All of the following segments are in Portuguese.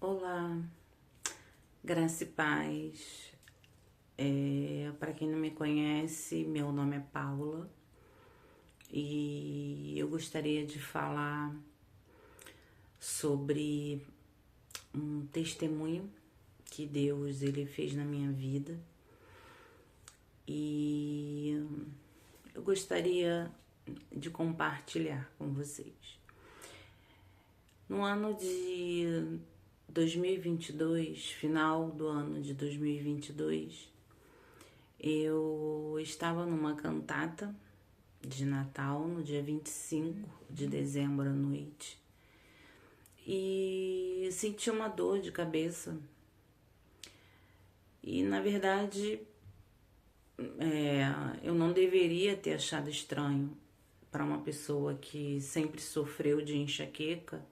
Olá, graça e paz. Para quem não me conhece, meu nome é Paula e eu gostaria de falar sobre um testemunho que Deus ele fez na minha vida e eu gostaria de compartilhar com vocês. No ano de 2022, final do ano de 2022, eu estava numa cantata de Natal no dia 25 de dezembro à noite e senti uma dor de cabeça. E na verdade, eu não deveria ter achado estranho para uma pessoa que sempre sofreu de enxaqueca.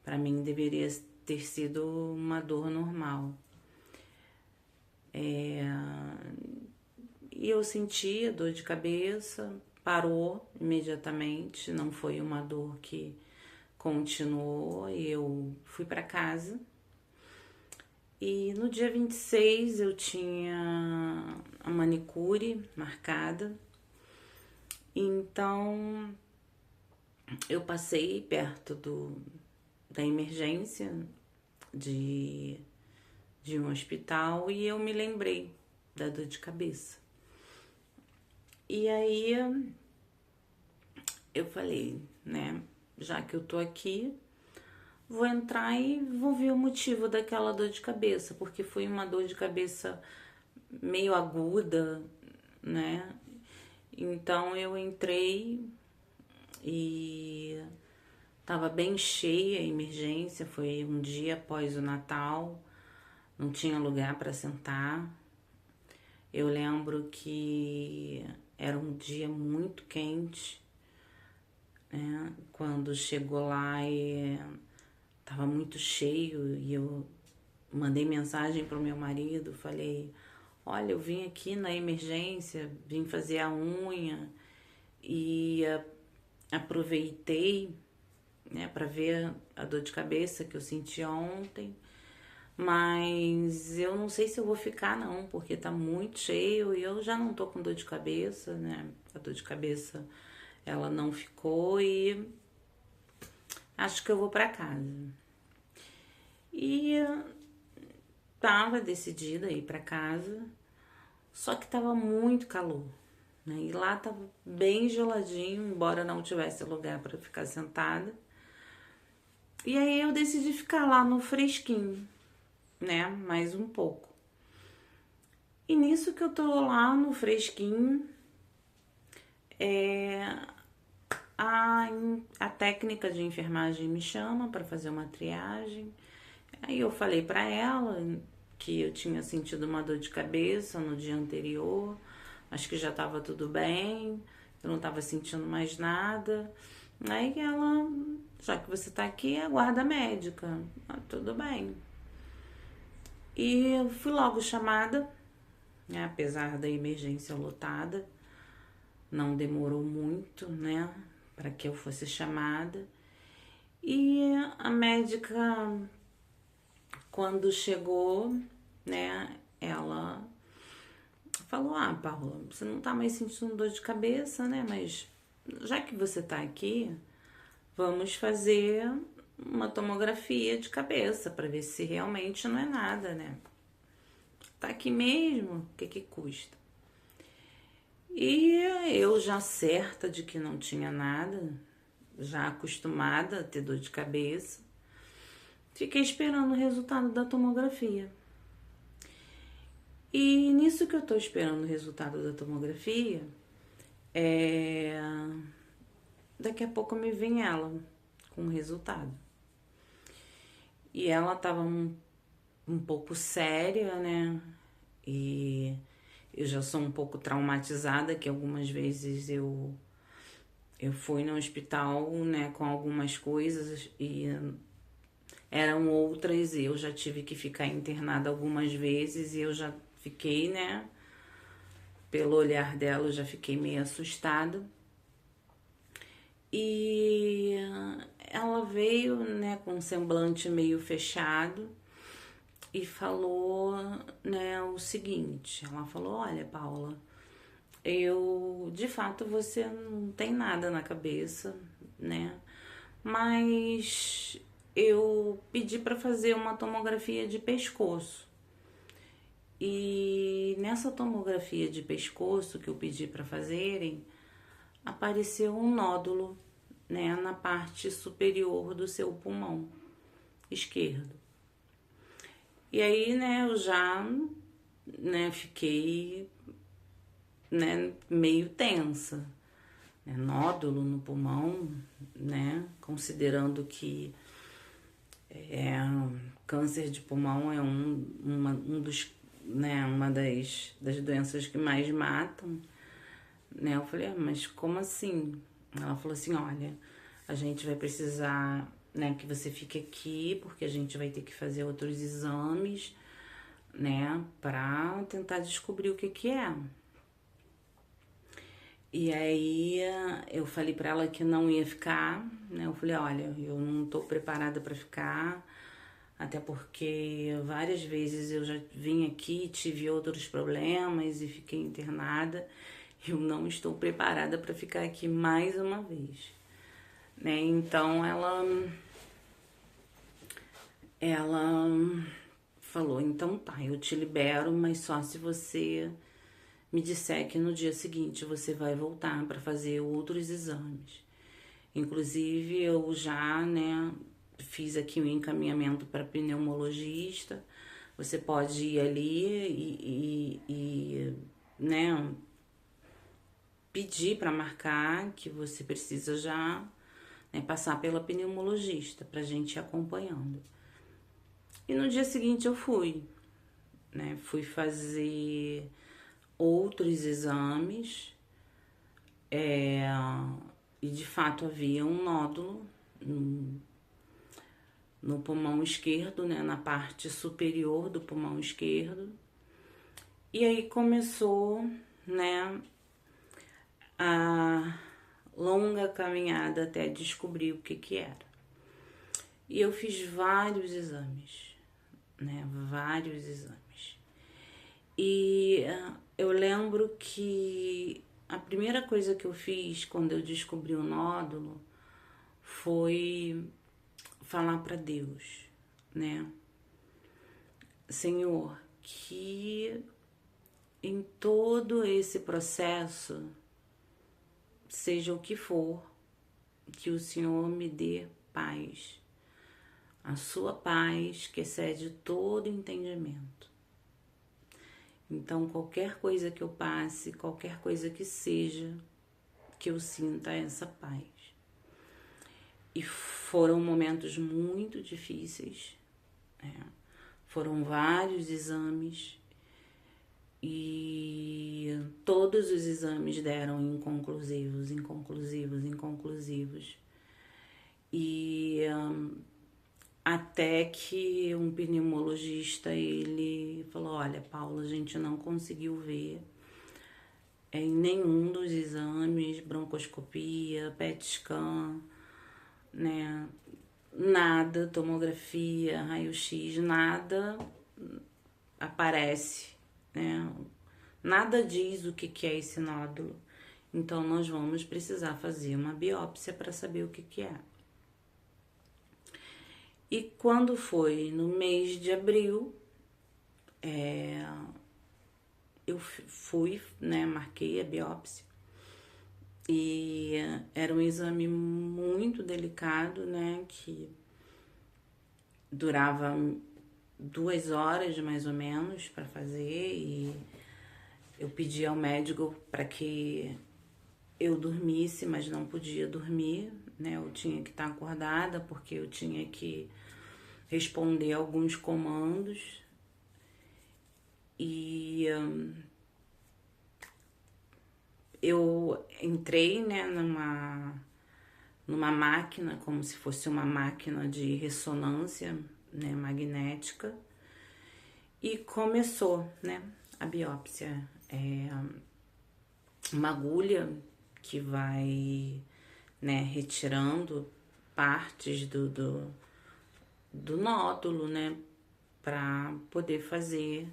Para mim deveria ter sido uma dor normal. E eu senti a dor de cabeça, parou imediatamente, não foi uma dor que continuou. Eu fui para casa e no dia 26 eu tinha a manicure marcada, então eu passei perto da emergência de um hospital e eu me lembrei da dor de cabeça. E aí eu falei, né, já que eu tô aqui, vou entrar e vou ver o motivo daquela dor de cabeça, porque foi uma dor de cabeça meio aguda, né? Então eu entrei e tava bem cheia a emergência, foi um dia após o Natal, não tinha lugar para sentar. Eu lembro que era um dia muito quente, né? Quando chegou lá e tava muito cheio e eu mandei mensagem pro meu marido, falei: "Olha, eu vim aqui na emergência, vim fazer a unha e aproveitei, né, para ver a dor de cabeça que eu senti ontem, mas eu não sei se eu vou ficar não, porque tá muito cheio e eu já não tô com dor de cabeça, né? A dor de cabeça ela não ficou e acho que eu vou para casa." E tava decidida a ir para casa, só que tava muito calor, né? E lá tava bem geladinho, embora não tivesse lugar para ficar sentada. E aí eu decidi ficar lá no fresquinho, né? Mais um pouco. E nisso que eu tô lá no fresquinho, a técnica de enfermagem me chama para fazer uma triagem. Aí eu falei para ela que eu tinha sentido uma dor de cabeça no dia anterior, acho que já estava tudo bem, eu não estava sentindo mais nada. Aí ela, já que você tá aqui, aguarda a médica. Ah, tudo bem. E eu fui logo chamada, né, apesar da emergência lotada, não demorou muito, né, para que eu fosse chamada. E a médica, quando chegou, né, ela falou: "Ah, Paula, você não tá mais sentindo dor de cabeça, né? Mas já que você tá aqui, vamos fazer uma tomografia de cabeça para ver se realmente não é nada, né? Tá aqui mesmo, o que que custa?" E eu já certa de que não tinha nada, já acostumada a ter dor de cabeça, fiquei esperando o resultado da tomografia. E nisso que eu tô esperando o resultado da tomografia, daqui a pouco me vem ela com o resultado. E ela tava um pouco séria, né? E eu já sou um pouco traumatizada, que algumas vezes eu fui no hospital, né, com algumas coisas e eram outras e eu já tive que ficar internada algumas vezes e eu já fiquei, né, pelo olhar dela eu já fiquei meio assustada. E ela veio, né, com um semblante meio fechado e falou, né, o seguinte. Ela falou: olha, Paula, de fato, você não tem nada na cabeça, né? Mas eu pedi para fazer uma tomografia de pescoço. E nessa tomografia de pescoço que eu pedi para fazerem, apareceu um nódulo, né, na parte superior do seu pulmão esquerdo. E aí, né, eu já, né, fiquei, né, meio tensa, né, nódulo no pulmão, né, considerando que câncer de pulmão é um dos, né, uma das doenças que mais matam, né? Eu falei: mas como assim? Ela falou assim: olha, a gente vai precisar, né, que você fique aqui, porque a gente vai ter que fazer outros exames, né, pra tentar descobrir o que que é. E aí eu falei pra ela que não ia ficar, né? Eu falei: olha, eu não tô preparada pra ficar, até porque várias vezes eu já vim aqui, tive outros problemas e fiquei internada. Eu não estou preparada para ficar aqui mais uma vez, né? Então ela falou: então tá, eu te libero, mas só se você me disser que no dia seguinte você vai voltar para fazer outros exames. Inclusive eu já, né, fiz aqui um encaminhamento para pneumologista. Você pode ir ali né, pedir para marcar que você precisa já, né, passar pela pneumologista pra gente ir acompanhando. E no dia seguinte eu fui, né, fui fazer outros exames, e de fato havia um nódulo no pulmão esquerdo, né, na parte superior do pulmão esquerdo. E aí começou, né, a longa caminhada até descobrir o que que era. E eu fiz vários exames, né, vários exames. E eu lembro que a primeira coisa que eu fiz quando eu descobri o nódulo foi falar para Deus, né? Senhor, que em todo esse processo, seja o que for, que o Senhor me dê paz, a sua paz que excede todo entendimento. Então, qualquer coisa que eu passe, qualquer coisa que seja, que eu sinta essa paz. E foram momentos muito difíceis, né? Foram vários exames e todos os exames deram inconclusivos, inconclusivos, inconclusivos. E até que um pneumologista, ele falou: olha, Paula, a gente não conseguiu ver em nenhum dos exames, broncoscopia, PET scan, né, nada, tomografia, raio-x, nada aparece, né, nada diz o que é esse nódulo. Então nós vamos precisar fazer uma biópsia para saber o que é. E quando foi no mês de abril, eu fui, né, marquei a biópsia. E era um exame muito delicado, né, que durava 2 horas mais ou menos para fazer. E eu pedi ao médico para que eu dormisse, mas não podia dormir, né, eu tinha que estar acordada porque eu tinha que responder alguns comandos. E eu entrei, né, numa máquina, como se fosse uma máquina de ressonância, né, magnética, e começou, né, a biópsia. É uma agulha que vai né, retirando partes do nódulo, né, para poder fazer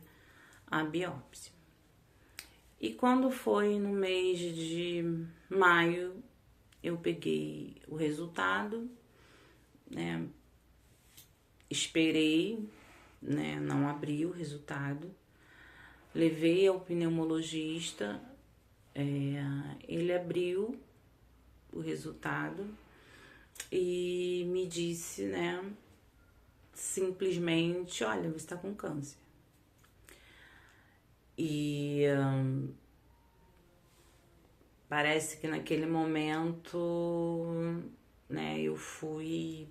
a biópsia. E quando foi no mês de maio, eu peguei o resultado, né, esperei, né, não abri o resultado, levei ao pneumologista, ele abriu o resultado e me disse, né, simplesmente, olha, você está com câncer. E parece que naquele momento, né, eu fui,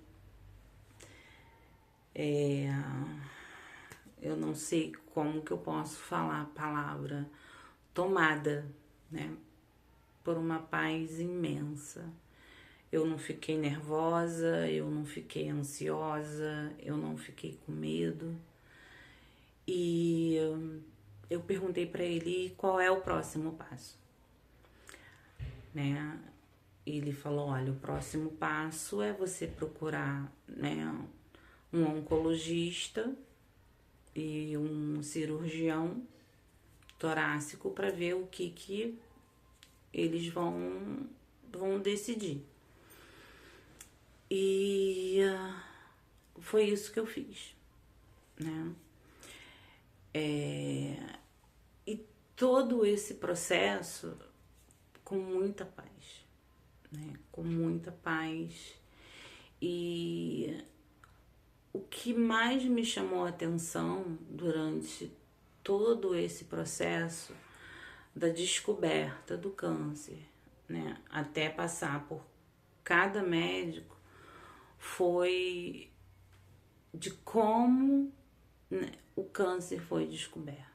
eu não sei como que eu posso falar a palavra, tomada, né, por uma paz imensa. Eu não fiquei nervosa, eu não fiquei ansiosa, eu não fiquei com medo. E eu perguntei para ele qual é o próximo passo, né? Ele falou, olha, o próximo passo é você procurar, né, um oncologista e um cirurgião torácico para ver o que eles vão decidir. E foi isso que eu fiz, né? E todo esse processo com muita paz, né? Com muita paz. E o que mais me chamou a atenção durante todo esse processo da descoberta do câncer, né, até passar por cada médico, foi de como, né, o câncer foi descoberto.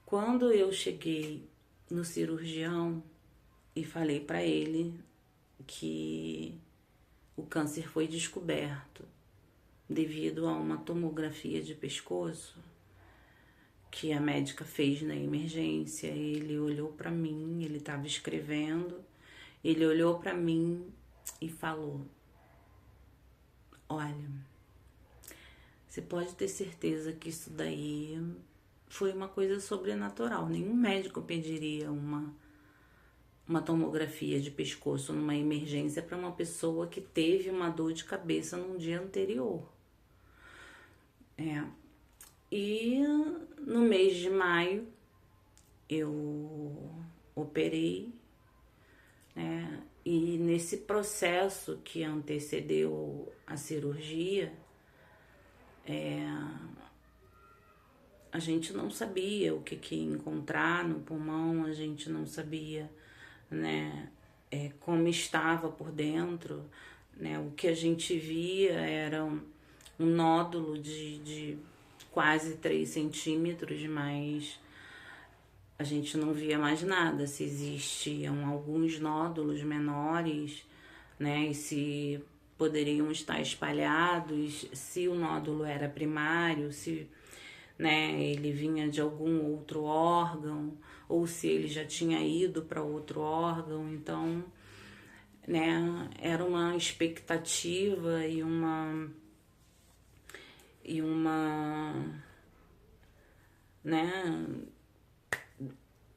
Quando eu cheguei no cirurgião e falei para ele que o câncer foi descoberto devido a uma tomografia de pescoço que a médica fez na emergência, ele olhou para mim, ele estava escrevendo, ele olhou para mim e falou, olha, você pode ter certeza que isso daí foi uma coisa sobrenatural. Nenhum médico pediria uma tomografia de pescoço numa emergência para uma pessoa que teve uma dor de cabeça num dia anterior. E no mês de maio eu operei, né? E nesse processo que antecedeu a cirurgia, a gente não sabia o que encontrar no pulmão, a gente não sabia, né, como estava por dentro, né? O que a gente via era um nódulo de quase 3 centímetros, mas a gente não via mais nada, se existiam alguns nódulos menores, né, e se poderiam estar espalhados, se o nódulo era primário, se, né, ele vinha de algum outro órgão, ou se ele já tinha ido para outro órgão. Então, né, era uma expectativa e né,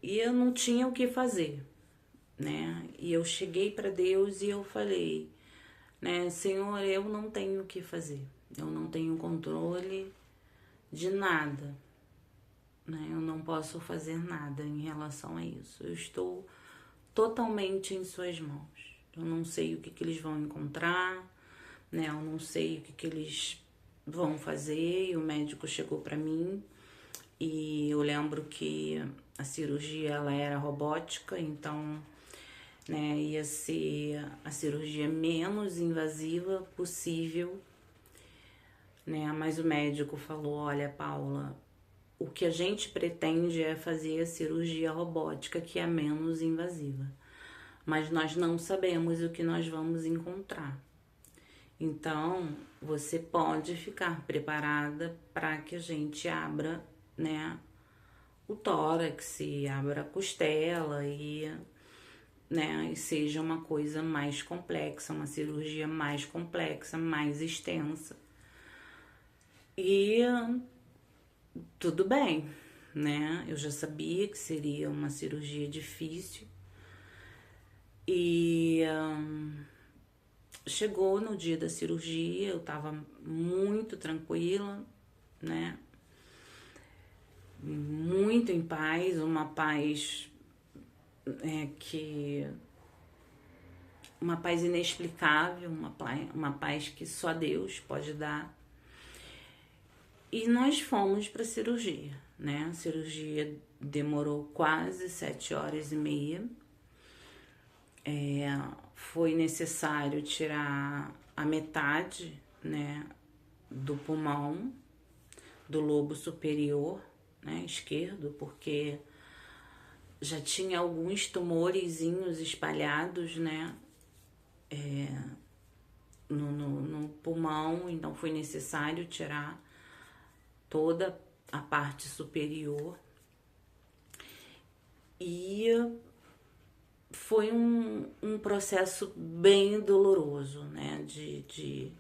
e eu não tinha o que fazer, né? E eu cheguei para Deus e eu falei, né, Senhor, eu não tenho o que fazer. Eu não tenho controle de nada, né? Eu não posso fazer nada em relação a isso. Eu estou totalmente em suas mãos. Eu não sei o que eles vão encontrar, né? Eu não sei o que eles vão fazer. E o médico chegou para mim e eu lembro que a cirurgia ela era robótica, então, né, ia ser a cirurgia menos invasiva possível, né? Mas o médico falou, olha, Paula, o que a gente pretende é fazer a cirurgia robótica, que é a menos invasiva, mas nós não sabemos o que nós vamos encontrar. Então, você pode ficar preparada para que a gente abra, né, o tórax, abra a costela e né, e seja uma coisa mais complexa, uma cirurgia mais complexa, mais extensa. E tudo bem, né? Eu já sabia que seria uma cirurgia difícil. E chegou no dia da cirurgia, eu tava muito tranquila, né? Muito em paz, uma paz uma paz inexplicável, uma paz que só Deus pode dar. E nós fomos para a cirurgia, né? A cirurgia demorou quase 7 horas e meia. Foi necessário tirar a metade, né, do pulmão, do lobo superior, né, esquerdo, porque já tinha alguns tumorezinhos espalhados, né, no pulmão, então foi necessário tirar toda a parte superior. E foi um processo bem doloroso, né, de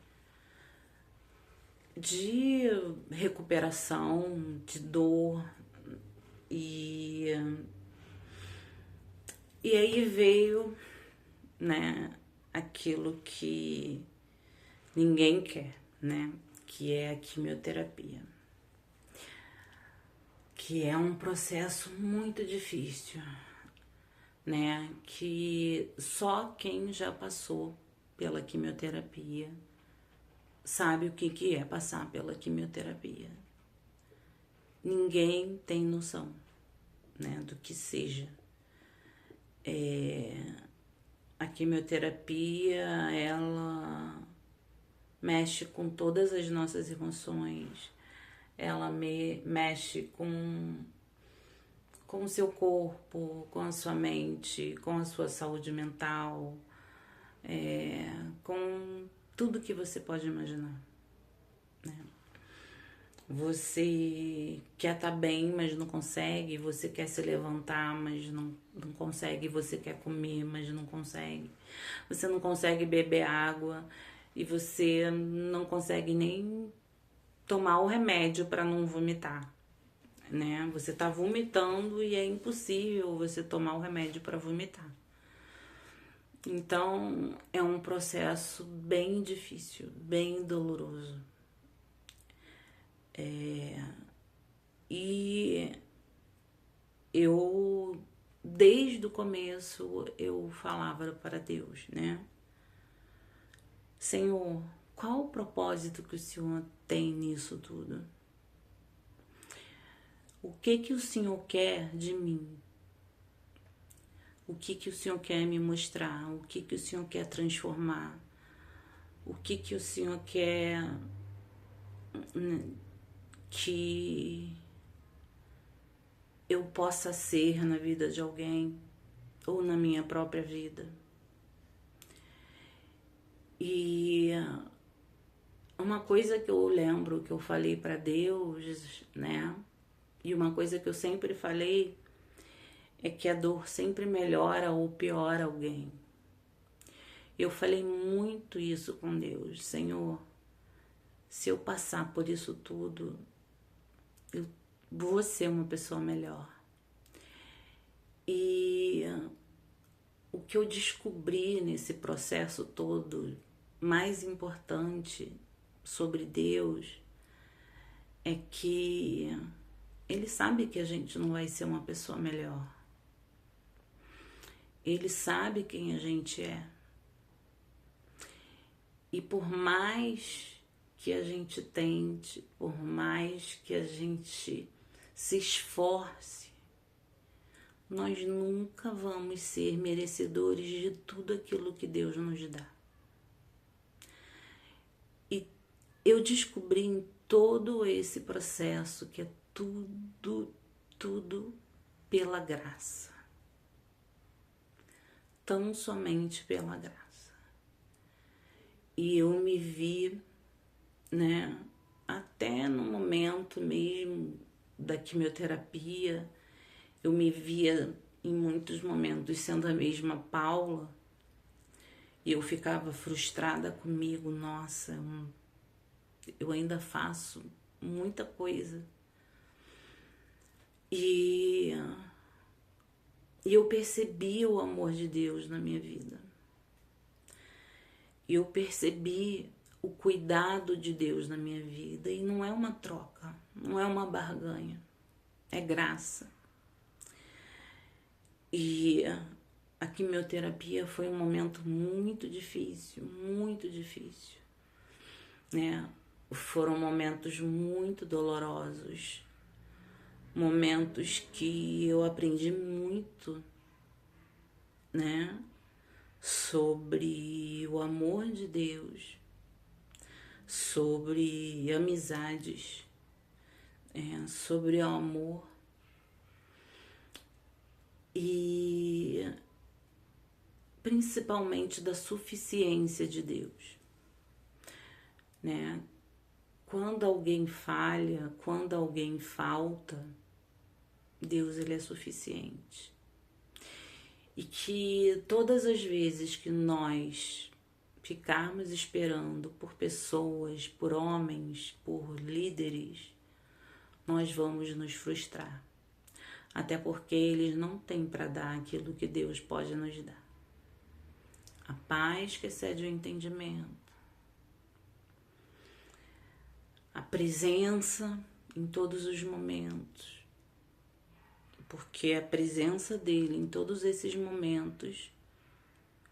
recuperação, de dor. E aí veio, né, aquilo que ninguém quer, né, que é a quimioterapia, que é um processo muito difícil, né, que só quem já passou pela quimioterapia sabe o que é passar pela quimioterapia. Ninguém tem noção, né, do que seja. A quimioterapia, ela mexe com todas as nossas emoções, ela mexe com o seu corpo, com a sua mente, com a sua saúde mental, com tudo que você pode imaginar, né? Você quer estar bem, mas não consegue. Você quer se levantar, mas não consegue. Você quer comer, mas não consegue. Você não consegue beber água e você não consegue nem tomar o remédio para não vomitar, né? Você tá vomitando e é impossível você tomar o remédio para vomitar. Então, é um processo bem difícil, bem doloroso. E eu, desde o começo, eu falava para Deus, né? Senhor, qual o propósito que o Senhor tem nisso tudo? O que o Senhor quer de mim? O que o Senhor quer me mostrar? O que o Senhor quer transformar? O que o Senhor quer que eu possa ser na vida de alguém ou na minha própria vida? E uma coisa que eu lembro que eu falei para Deus, né? E uma coisa que eu sempre falei é que a dor sempre melhora ou piora alguém. Eu falei muito isso com Deus. Senhor, se eu passar por isso tudo, eu vou ser uma pessoa melhor. E o que eu descobri nesse processo todo, mais importante sobre Deus, é que Ele sabe que a gente não vai ser uma pessoa melhor. Ele sabe quem a gente é. E por mais que a gente tente, por mais que a gente se esforce, nós nunca vamos ser merecedores de tudo aquilo que Deus nos dá. E eu descobri em todo esse processo que é tudo pela graça. Tão somente pela graça. E eu me vi, né, até no momento mesmo da quimioterapia, eu me via em muitos momentos sendo a mesma Paula, e eu ficava frustrada comigo. Nossa, eu ainda faço muita coisa. E eu percebi o amor de Deus na minha vida. E eu percebi o cuidado de Deus na minha vida. E não é uma troca, não é uma barganha, é graça. E a quimioterapia foi um momento muito difícil, né? Foram momentos muito dolorosos, momentos que eu aprendi muito, né? Sobre o amor de Deus, sobre amizades, sobre o amor e principalmente da suficiência de Deus, né? Quando alguém falha, quando alguém falta, Deus, ele é suficiente. E que todas as vezes que nós ficarmos esperando por pessoas, por homens, por líderes, nós vamos nos frustrar. Até porque eles não têm para dar aquilo que Deus pode nos dar. A paz que excede o entendimento. A presença em todos os momentos. Porque a presença dele em todos esses momentos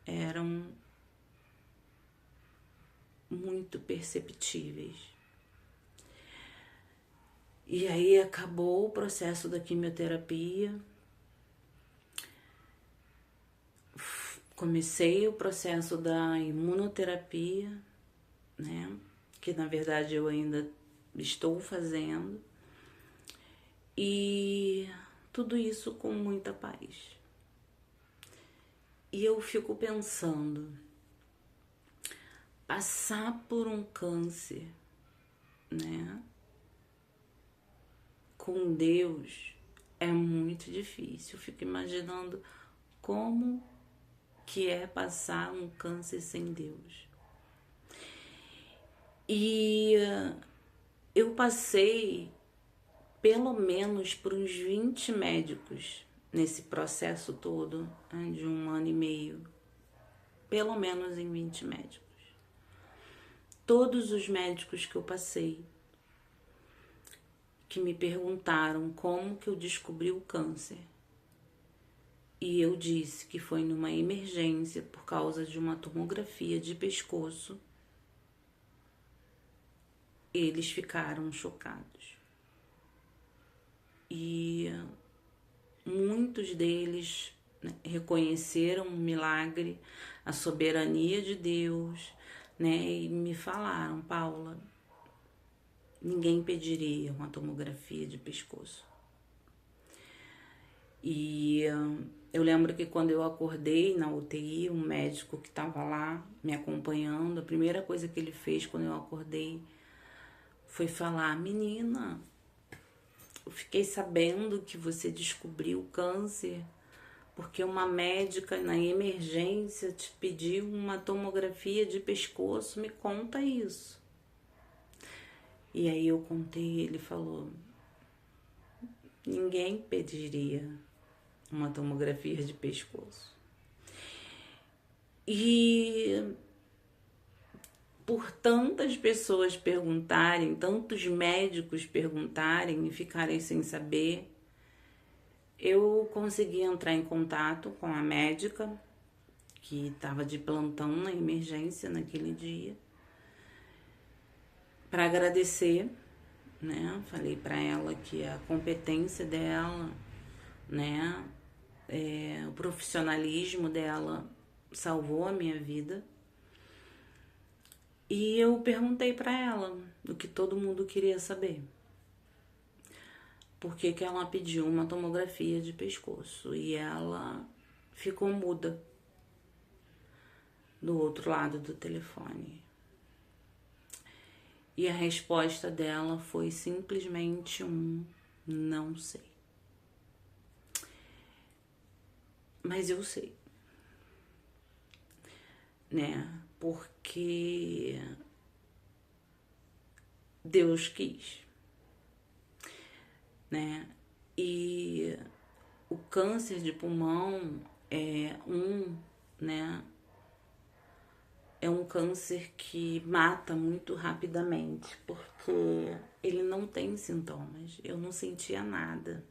eram muito perceptíveis. E aí acabou o processo da quimioterapia. Comecei o processo da imunoterapia, né? Que na verdade eu ainda estou fazendo. E tudo isso com muita paz. E eu fico pensando, passar por um câncer, né? Com Deus é muito difícil. Eu fico imaginando como que é passar um câncer sem Deus. E eu passei pelo menos por uns 20 médicos nesse processo todo, né, de 1 ano e meio. Pelo menos em 20 médicos. Todos os médicos que eu passei, que me perguntaram como que eu descobri o câncer. E eu disse que foi numa emergência por causa de uma tomografia de pescoço. Eles ficaram chocados. E muitos deles, né, reconheceram o milagre, a soberania de Deus, né, e me falaram: Paula, ninguém pediria uma tomografia de pescoço. E eu lembro que quando eu acordei na UTI, um médico que estava lá me acompanhando, a primeira coisa que ele fez quando eu acordei foi falar: menina, eu fiquei sabendo que você descobriu o câncer porque uma médica na emergência te pediu uma tomografia de pescoço, me conta isso. E aí eu contei, ele falou: ninguém pediria uma tomografia de pescoço. E por tantas pessoas perguntarem, tantos médicos perguntarem e ficarem sem saber, eu consegui entrar em contato com a médica que estava de plantão na emergência naquele dia para agradecer, né? Falei para ela que a competência dela, né, o profissionalismo dela salvou a minha vida. E eu perguntei para ela o que todo mundo queria saber. Por que ela pediu uma tomografia de pescoço? E ela ficou muda do outro lado do telefone. E a resposta dela foi simplesmente um não sei. Mas eu sei, né? Porque Deus quis, né? E o câncer de pulmão né? É um câncer que mata muito rapidamente, porque ele não tem sintomas. Eu não sentia nada.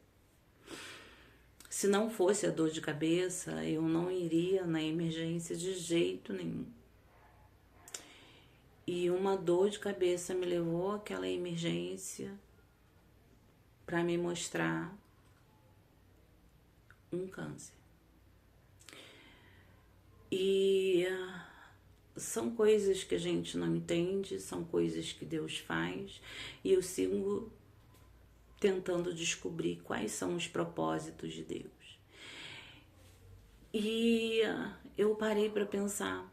Se não fosse a dor de cabeça, eu não iria na emergência de jeito nenhum. E uma dor de cabeça me levou àquela emergência para me mostrar um câncer. E são coisas que a gente não entende, são coisas que Deus faz, e eu sigo tentando descobrir quais são os propósitos de Deus. E eu parei para pensar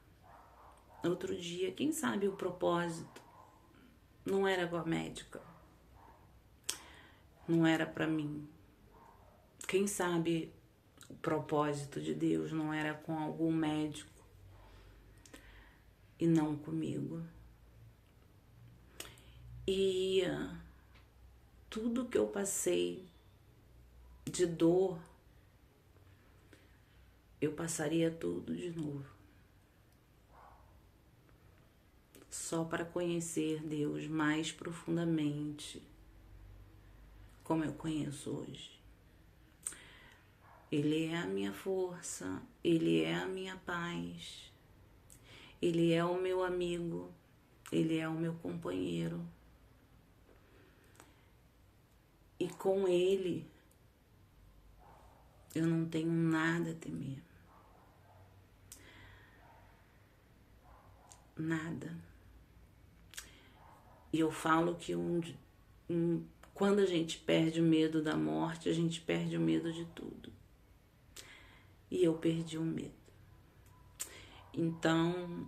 outro dia, quem sabe o propósito não era com a médica, não era para mim. Quem sabe o propósito de Deus não era com algum médico e não comigo. E tudo que eu passei de dor, eu passaria tudo de novo. Só para conhecer Deus mais profundamente, como eu conheço hoje. Ele é a minha força, Ele é a minha paz, Ele é o meu amigo, Ele é o meu companheiro. E com Ele, eu não tenho nada a temer. Nada. E eu falo que quando a gente perde o medo da morte, a gente perde o medo de tudo. E eu perdi o medo. Então,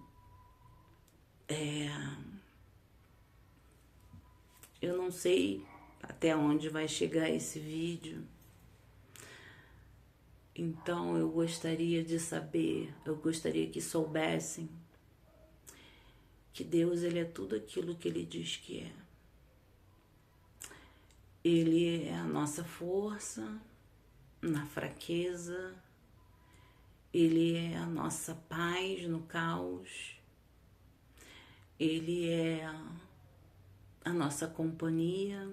eu não sei até onde vai chegar esse vídeo. Então, eu gostaria de saber, eu gostaria que soubessem que Deus, Ele é tudo aquilo que Ele diz que é. Ele é a nossa força na fraqueza, Ele é a nossa paz no caos, Ele é a nossa companhia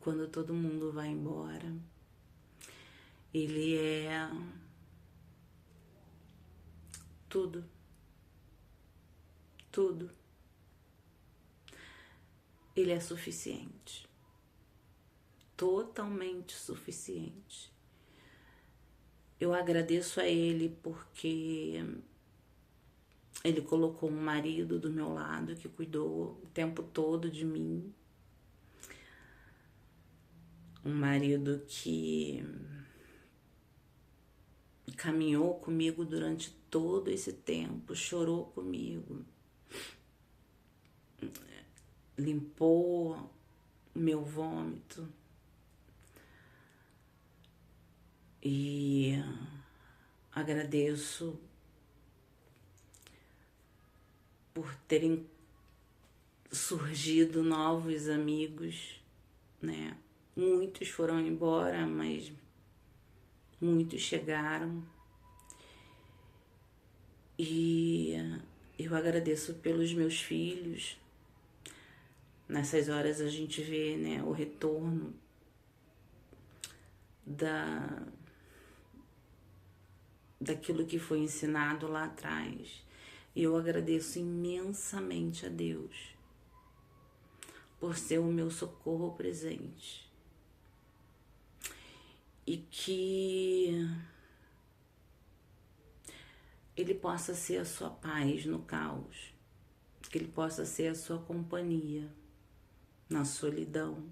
quando todo mundo vai embora, Ele é tudo, tudo. Ele é suficiente, totalmente suficiente. Eu agradeço a Ele porque Ele colocou um marido do meu lado que cuidou o tempo todo de mim. Um marido que caminhou comigo durante todo esse tempo, chorou comigo, limpou o meu vômito e agradeço por terem surgido novos amigos, né? Muitos foram embora, mas muitos chegaram. E eu agradeço pelos meus filhos. Nessas horas a gente vê, né, o retorno daquilo que foi ensinado lá atrás. E eu agradeço imensamente a Deus por ser o meu socorro presente. E que Ele possa ser a sua paz no caos, que Ele possa ser a sua companhia na solidão,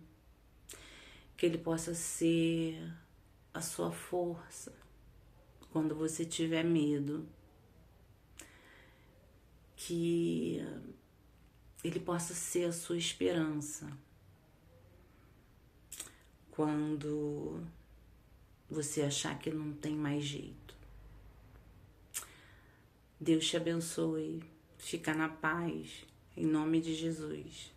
que Ele possa ser a sua força quando você tiver medo, que Ele possa ser a sua esperança quando você achar que não tem mais jeito. Deus te abençoe. Fica na paz. Em nome de Jesus.